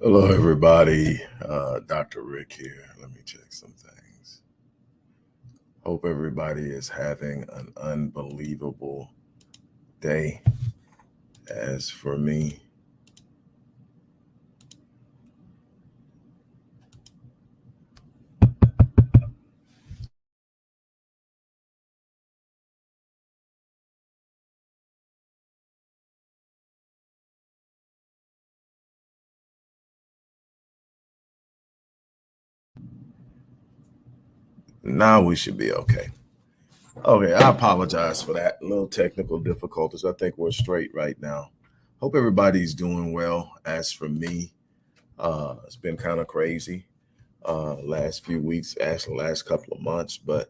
Hello, everybody. Dr. Rick here. Let me check some things. Hope everybody is having an unbelievable day. As for me, now we should be okay. Okay, I apologize for that. Little technical difficulties. I think we're straight right now. Hope everybody's doing well. As for me, it's been kind of crazy last few weeks, actually last couple of months, but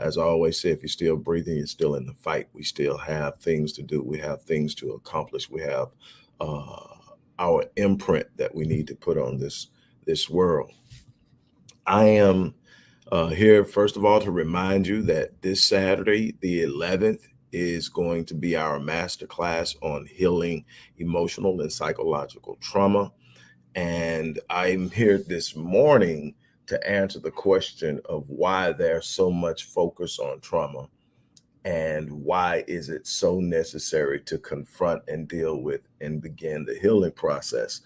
as I always say, if you're still breathing, you're still in the fight. We still have things to do. We have things to accomplish. We have uh, our imprint that we need to put on this world. I am here, first of all, to remind you that this Saturday, the 11th, is going to be our master class on healing emotional and psychological trauma. And I'm here this morning to answer the question of why there's so much focus on trauma and why is it so necessary to confront and deal with and begin the healing process.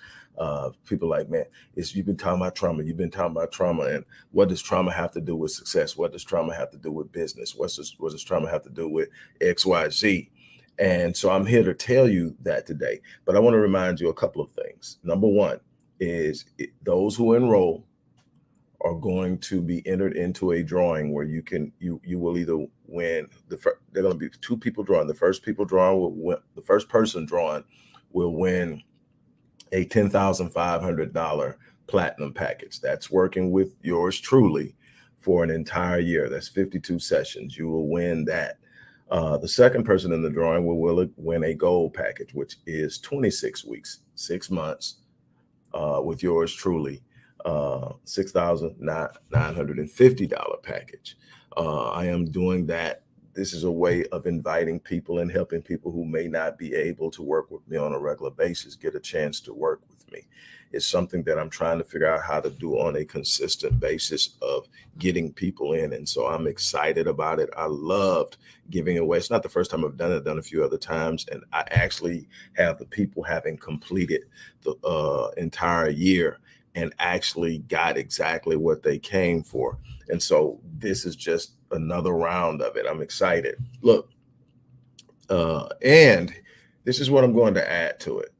People like, man, it's you've been talking about trauma, you've been talking about trauma, and what does trauma have to do with success? What does trauma have to do with business? What does trauma have to do with XYZ? And so I'm here to tell you that today, but I want to remind you a couple of things. Number one is those who enroll are going to be entered into a drawing where you will either win they're going to be two people drawing. The first person drawing will win a $10,500 platinum package. That's working with yours truly for an entire year. That's 52 sessions. You will win that. The second person in the drawing will win a gold package, which is 26 weeks, 6 months, with yours truly, $6,950 package. I am doing that. This is a way of inviting people and helping people who may not be able to work with me on a regular basis get a chance to work with me. It's something that I'm trying to figure out how to do on a consistent basis of getting people in. And so I'm excited about it. I loved giving away. It's not the first time I've done it. I've done a few other times. And I actually have the people having completed the entire year and actually got exactly what they came for. And so this is just another round of it. I'm excited. Look, and this is what I'm going to add to it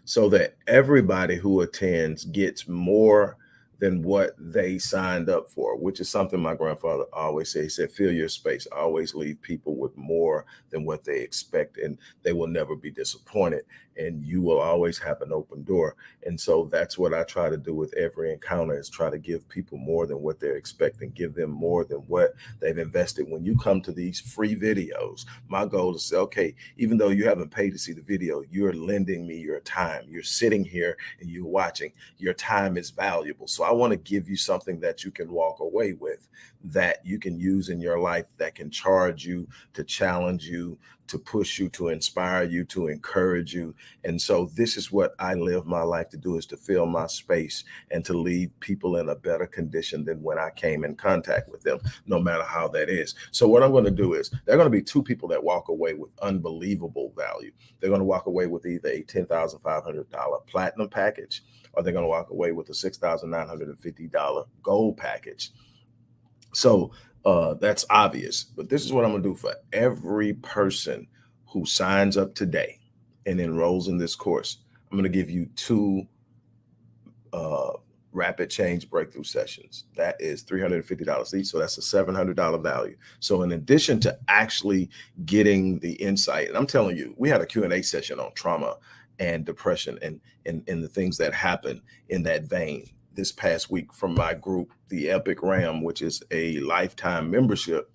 so that everybody who attends gets more than what they signed up for, which is something my grandfather always said. He said, fill your space. Always leave people with more than what they expect, and they will never be disappointed. And you will always have an open door. And so that's what I try to do with every encounter is try to give people more than what they're expecting, give them more than what they've invested. When you come to these free videos, my goal is to say, okay, even though you haven't paid to see the video, you're lending me your time. You're sitting here and you're watching. Your time is valuable. So I want to give you something that you can walk away with, that you can use in your life, that can charge you, to challenge you, to push you, to inspire you, to encourage you. And so this is what I live my life to do, is to fill my space and to leave people in a better condition than when I came in contact with them, no matter how that is. So what I'm going to do is there are going to be two people that walk away with unbelievable value. They're going to walk away with either a $10,500 platinum package, or they're going to walk away with a $6,950 gold package. So that's obvious. But this is what I'm going to do for every person who signs up today and enrolls in this course. I'm going to give you two uh, rapid change breakthrough sessions. That is $350 each. So that's a $700 value. So in addition to actually getting the insight, and I'm telling you, we had a Q&A session on trauma and depression and the things that happen in that vein this past week from my group, the Epic Ram, which is a lifetime membership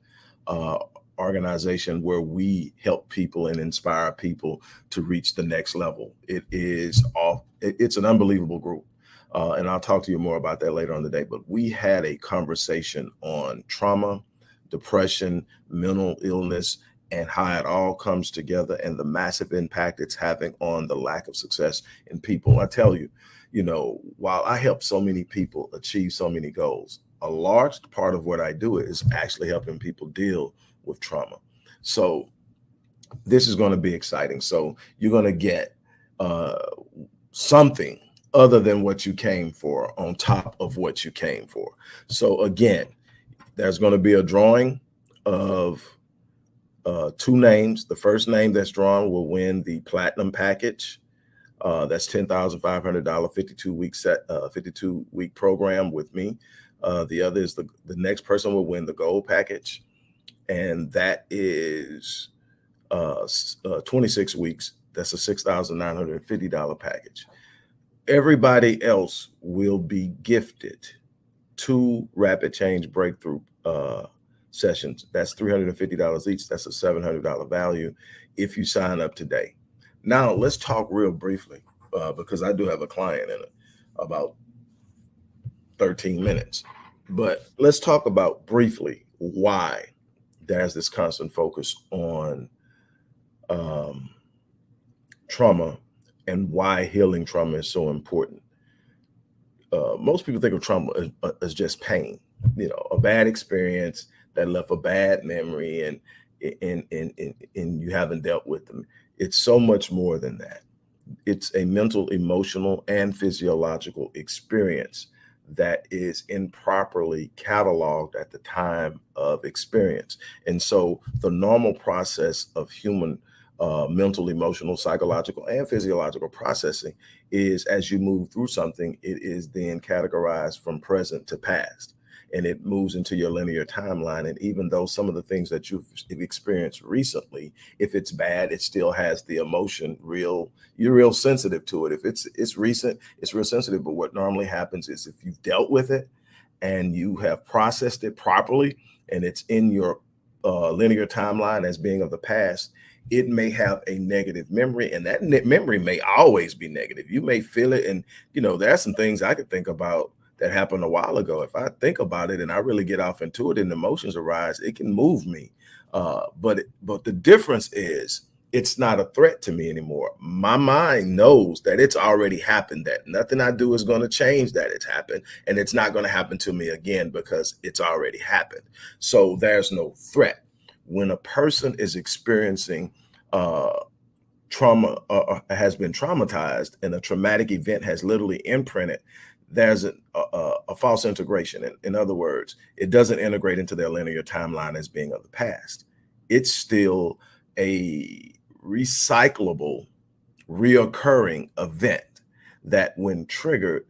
uh, organization where we help people and inspire people to reach the next level. It's an unbelievable group. And I'll talk to you more about that later on today. But we had a conversation on trauma, depression, mental illness, and how it all comes together and the massive impact it's having on the lack of success in people. I tell you, while I help so many people achieve so many goals, a large part of what I do is actually helping people deal with trauma. So this is going to be exciting. So you're going to get uh, something other than what you came for on top of what you came for. So again, there's going to be a drawing of two names. The first name that's drawn will win the platinum package. That's $10,500, 52-week 52-week program with me. The other is the next person will win the gold package, and that is 26 weeks. That's a $6,950 package. Everybody else will be gifted 2 rapid change breakthrough sessions. That's $350 each. That's a $700 value if you sign up today. Now let's talk real briefly because I do have a client in about 13 minutes. But let's talk about briefly why there's this constant focus on trauma and why healing trauma is so important. Most people think of trauma as just pain, a bad experience that left a bad memory, and you haven't dealt with them. It's so much more than that. It's a mental, emotional, and physiological experience that is improperly cataloged at the time of experience. And so the normal process of human mental, emotional, psychological, and physiological processing is as you move through something, it is then categorized from present to past. And it moves into your linear timeline. And even though some of the things that you've experienced recently, if it's bad, it still has the emotion you're real sensitive to it. If it's recent, it's real sensitive. But what normally happens is if you've dealt with it and you have processed it properly and it's in your linear timeline as being of the past, it may have a negative memory, and that memory may always be negative. You may feel it. And, there are some things I could think about that happened a while ago. If I think about it and I really get off into it and emotions arise, it can move me. But the difference is it's not a threat to me anymore. My mind knows that it's already happened, that nothing I do is going to change that it's happened, and it's not going to happen to me again because it's already happened. So there's no threat. When a person is experiencing trauma has been traumatized and a traumatic event has literally imprinted, there's a false integration. In other words, it doesn't integrate into their linear timeline as being of the past. It's still a recyclable, reoccurring event that when triggered,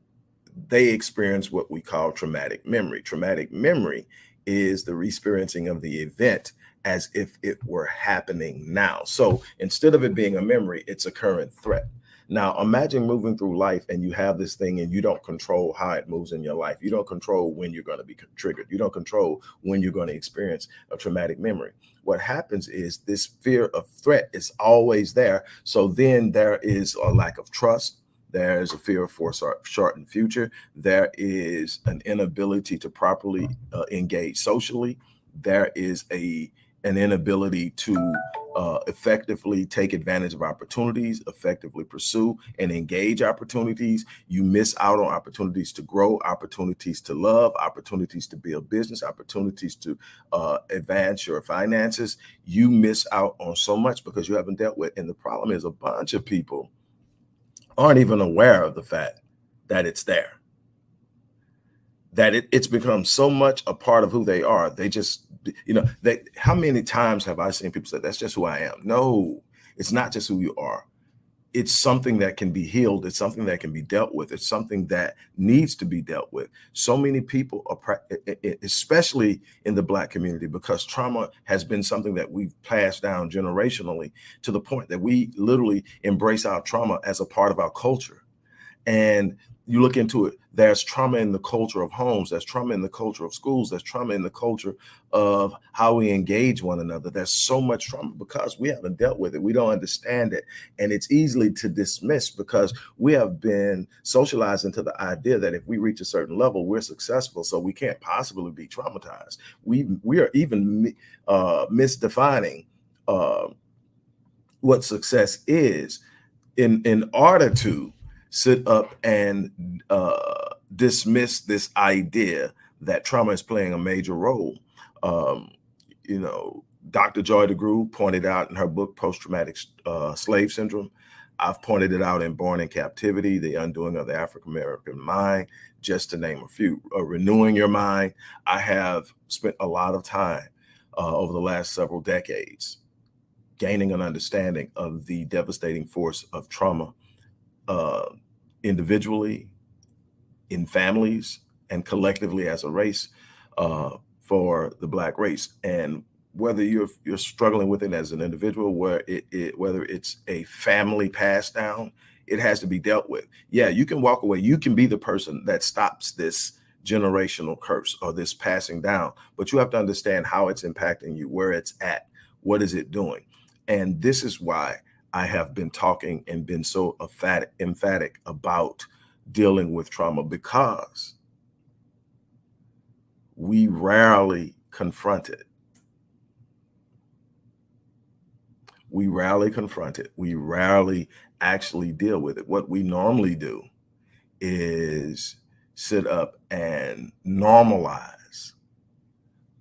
they experience what we call traumatic memory. Traumatic memory is the re-experiencing of the event as if it were happening now. So instead of it being a memory, it's a current threat. Now, imagine moving through life and you have this thing and you don't control how it moves in your life. You don't control when you're going to be triggered. You don't control when you're going to experience a traumatic memory. What happens is this fear of threat is always there. So then there is a lack of trust. There's a fear of foreshortened future. There is an inability to properly engage socially. There is an inability to effectively take advantage of opportunities, effectively pursue and engage opportunities. You miss out on opportunities to grow, opportunities to love, opportunities to build business, opportunities to advance your finances. You miss out on so much because you haven't dealt with. And the problem is a bunch of people aren't even aware of the fact that it's there, that it's become so much a part of who they are. They just, how many times have I seen people say, that's just who I am? No, it's not just who you are. It's something that can be healed. It's something that can be dealt with. It's something that needs to be dealt with. So many people are, especially in the Black community, because trauma has been something that we've passed down generationally to the point that we literally embrace our trauma as a part of our culture. And you look into it, there's trauma in the culture of homes, there's trauma in the culture of schools, there's trauma in the culture of how we engage one another. There's so much trauma because we haven't dealt with it. We don't understand it. And it's easily to dismiss because we have been socialized into the idea that if we reach a certain level, we're successful. So we can't possibly be traumatized. We are even misdefining uh, what success is, in order to sit up and dismiss this idea that trauma is playing a major role. Um, you know, Dr. Joy DeGruy pointed out in her book Post-Traumatic Slave Syndrome. I've pointed it out in Born in Captivity, The Undoing of the African American Mind, just to name a few. Renewing Your Mind. I have spent a lot of time over the last several decades gaining an understanding of the devastating force of trauma, uh, individually, in families, and collectively as a race, for the Black race. And whether you're struggling with it as an individual, whether it's a family passed down, it has to be dealt with. Yeah, you can walk away. You can be the person that stops this generational curse or this passing down, but you have to understand how it's impacting you, where it's at, what is it doing. And this is why I have been talking and been so emphatic about dealing with trauma, because we rarely confront it. We rarely confront it. We rarely actually deal with it. What we normally do is sit up and normalize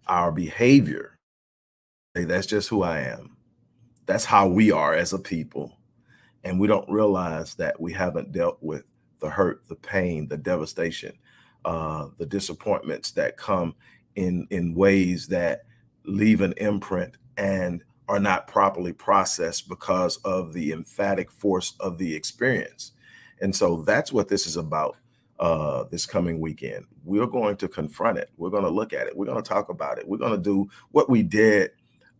our behavior. Hey, that's just who I am. That's how we are as a people. And we don't realize that we haven't dealt with the hurt, the pain, the devastation, the disappointments that come in ways that leave an imprint and are not properly processed because of the emphatic force of the experience. And so that's what this is about. This coming weekend, we're going to confront it. We're going to look at it. We're going to talk about it. We're going to do what we did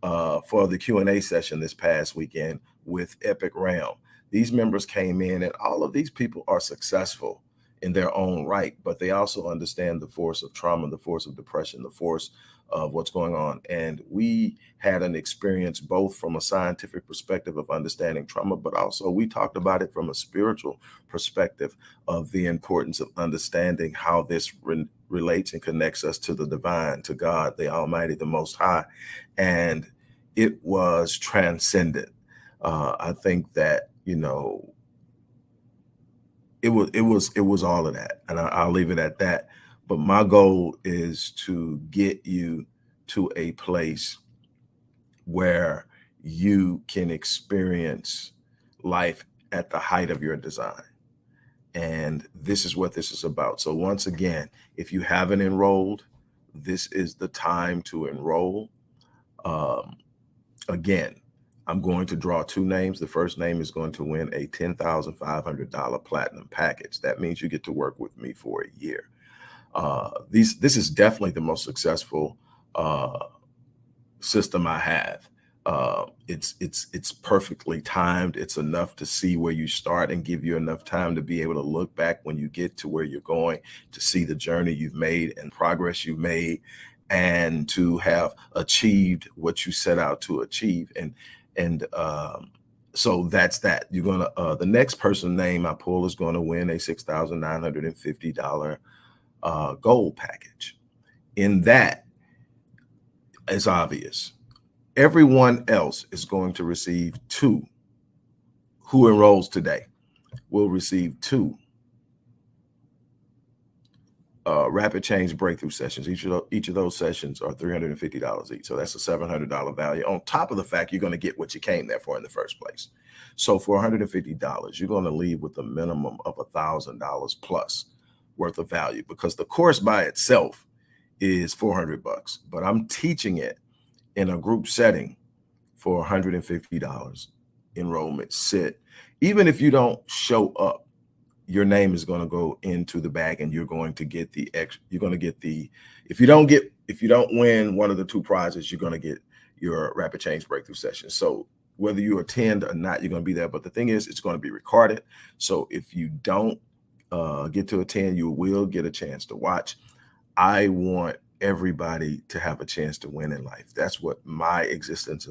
for the Q&A session this past weekend with Epic Realm. These members came in, and all of these people are successful in their own right, but they also understand the force of trauma, the force of depression, the force of what's going on. And we had an experience both from a scientific perspective of understanding trauma, but also we talked about it from a spiritual perspective of the importance of understanding how this relates and connects us to the divine, to God, the Almighty, the Most High. And it was transcendent. I think that, it was all of that, and I'll leave it at that. But my goal is to get you to a place where you can experience life at the height of your design. And this is what this is about. So once again, if you haven't enrolled, this is the time to enroll. Um, Again, I'm going to draw two names. The first name is going to win a $10,500 platinum package. That means you get to work with me for a year. This is definitely the most successful system I have. It's perfectly timed. It's enough to see where you start and give you enough time to be able to look back when you get to where you're going, to see the journey you've made and progress you've made, and to have achieved what you set out to achieve. And so that's that. You're gonna the next person name I pull is going to win a $6,950 gold package. In that, it's obvious. Everyone else is going to receive two. Who enrolls today will receive two rapid change breakthrough sessions. Each of those sessions are $350 each. So that's a $700 value on top of the fact you're going to get what you came there for in the first place. So for $150, you're going to leave with a minimum of $1,000 plus worth of value, because the course by itself is $400, but I'm teaching it in a group setting for $150 enrollment. Sit. Even if you don't show up, your name is going to go into the bag, and you're going to get the extra. You're going to get the, if you don't win one of the two prizes, you're going to get your rapid change breakthrough session. So whether you attend or not, you're going to be there. But the thing is, it's going to be recorded. So if you don't get to attend, you will get a chance to watch. I want everybody to have a chance to win in life. That's what my existence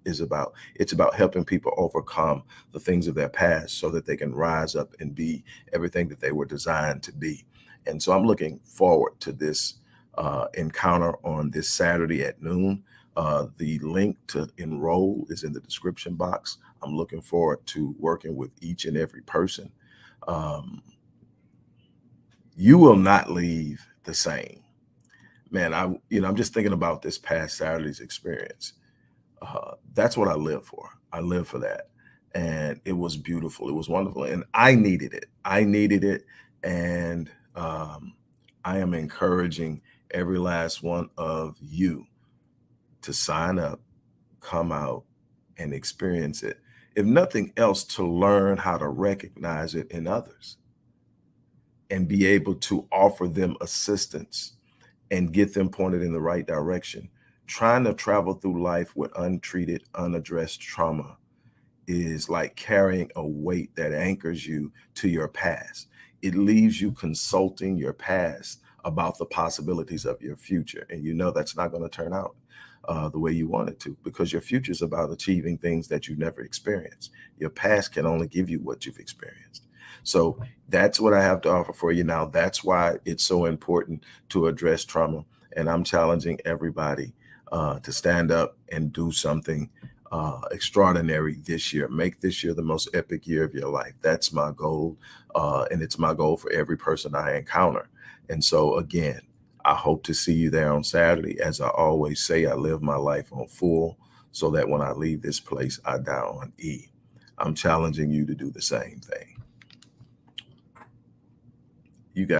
is about. It's about helping people overcome the things of their past so that they can rise up and be everything that they were designed to be. And so I'm looking forward to this encounter on this Saturday at noon. The link to enroll is in the description box. I'm looking forward to working with each and every person. Um, you will not leave the same. Man, I'm just thinking about this past Saturday's experience. That's what I live for. I live for that. And it was beautiful. It was wonderful. And I needed it. I needed it. And I am encouraging every last one of you to sign up, come out, and experience it. If nothing else, to learn how to recognize it in others and be able to offer them assistance and get them pointed in the right direction. Trying to travel through life with untreated, unaddressed trauma is like carrying a weight that anchors you to your past. It leaves you consulting your past about the possibilities of your future. And you know that's not going to turn out the way you want it to, because your future is about achieving things that you never experienced. Your past can only give you what you've experienced. So that's what I have to offer for you now. That's why it's so important to address trauma. And I'm challenging everybody to stand up and do something extraordinary this year. Make this year the most epic year of your life. That's my goal. And it's my goal for every person I encounter. And so, again, I hope to see you there on Saturday. As I always say, I live my life on full so that when I leave this place, I die on E. I'm challenging you to do the same thing. You got